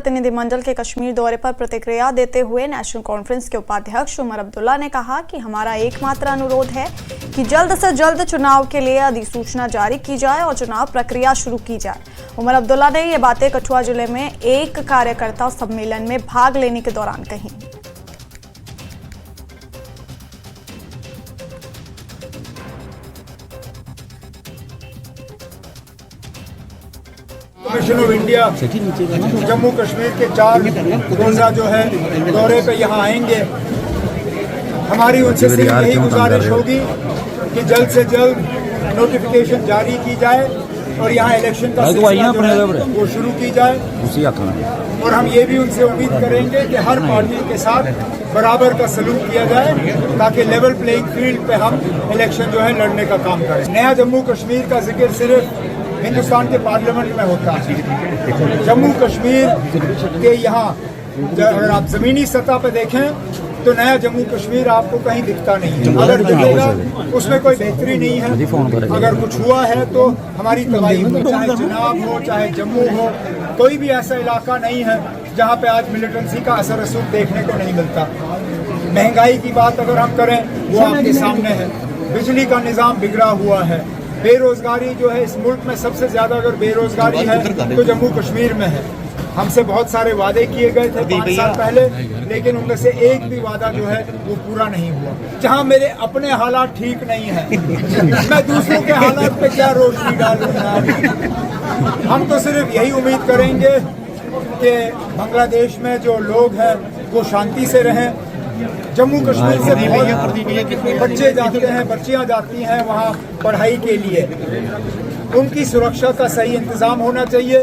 प्रतिनिधिमंडल के कश्मीर दौरे पर प्रतिक्रिया देते हुए नेशनल कॉन्फ्रेंस के उपाध्यक्ष उमर अब्दुल्ला ने कहा कि हमारा एकमात्र अनुरोध है कि जल्द से जल्द चुनाव के लिए अधिसूचना जारी की जाए और चुनाव प्रक्रिया शुरू की जाए। उमर अब्दुल्ला ने ये बातें कठुआ जिले में एक कार्यकर्ता सम्मेलन में भाग लेने के दौरान कही। Commission of India Jammu Kashmir के 4 रोजा जो है दौरे पे यहाँ आएंगे। हमारी उनसे सिर्फ यही गुजारिश होगी कि जल्द से जल्द नोटिफिकेशन जारी की जाए और यहाँ इलेक्शन का सिलसिला जो है वो शुरू की जाए। और हम ये भी उनसे उम्मीद करेंगे कि हर पार्टी के साथ बराबर का सलूक किया जाए ताकि लेवल प्लेइंग फील्ड पे हम इलेक्शन जो है लड़ने का काम करें। नया जम्मू कश्मीर का जिक्र सिर्फ हिंदुस्तान के पार्लियामेंट में होता है। जम्मू कश्मीर के यहाँ अगर आप जमीनी सतह पर देखें तो नया जम्मू कश्मीर आपको कहीं दिखता नहीं है। अगर दिखेगा उसमें कोई बेहतरी नहीं है। अगर कुछ हुआ है तो हमारी तबाही हो, चाहे चुनाव हो चाहे जम्मू हो, कोई भी ऐसा इलाका नहीं है जहाँ पे आज मिलिटेंसी का असर रसूख देखने को नहीं मिलता। महंगाई की बात अगर हम करें वो आपके सामने है। बिजली का निज़ाम बिगड़ा हुआ है। बेरोजगारी जो है इस मुल्क में सबसे ज्यादा अगर बेरोजगारी है तो जम्मू कश्मीर में है। हमसे बहुत सारे वादे किए गए थे 5 साल पहले, लेकिन उनमें से एक भी वादा जो है वो पूरा नहीं हुआ। जहां मेरे अपने हालात ठीक नहीं है मैं दूसरों के हालात पे क्या रोशनी डालूंगा। हम तो सिर्फ यही उम्मीद करेंगे कि बांग्लादेश में जो लोग हैं वो शांति से रहें। जम्मू कश्मीर से बहुत बच्चे जाते हैं, बच्चियां जाती हैं वहाँ पढ़ाई के लिए। उनकी सुरक्षा का सही इंतजाम होना चाहिए।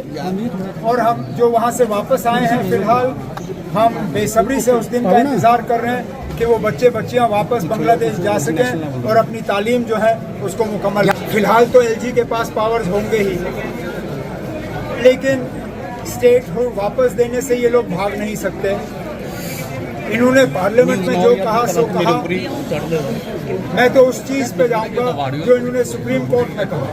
और हम जो वहाँ से वापस आए हैं फिलहाल हम बेसब्री से उस दिन का इंतजार कर रहे हैं कि वो बच्चे बच्चियां वापस बांग्लादेश जा सकें और अपनी तालीम जो है उसको मुकम्मल। फिलहाल तो एलजी के पास पावर्स होंगे ही, लेकिन स्टेट को वापस देने से ये लोग भाग नहीं सकते। इन्होंने पार्लियामेंट में जो कहा सो कहा। मैं तो उस चीज पे जाऊंगा जो इन्होंने सुप्रीम कोर्ट में कहा,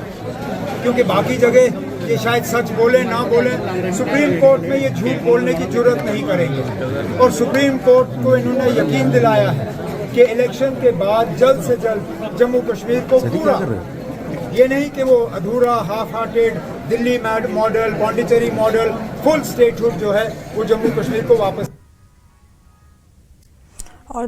क्योंकि बाकी जगह ये शायद सच बोले ना बोले, सुप्रीम कोर्ट में ये झूठ बोलने की जरूरत नहीं करेंगे। और सुप्रीम कोर्ट को इन्होंने यकीन दिलाया है कि इलेक्शन के बाद जल्द से जल्द जम्मू कश्मीर को पूरा, ये नहीं कि वो अधूरा half hearted Delhi model, Pondicherry model, full statehood जो है वो जम्मू कश्मीर को वापस। और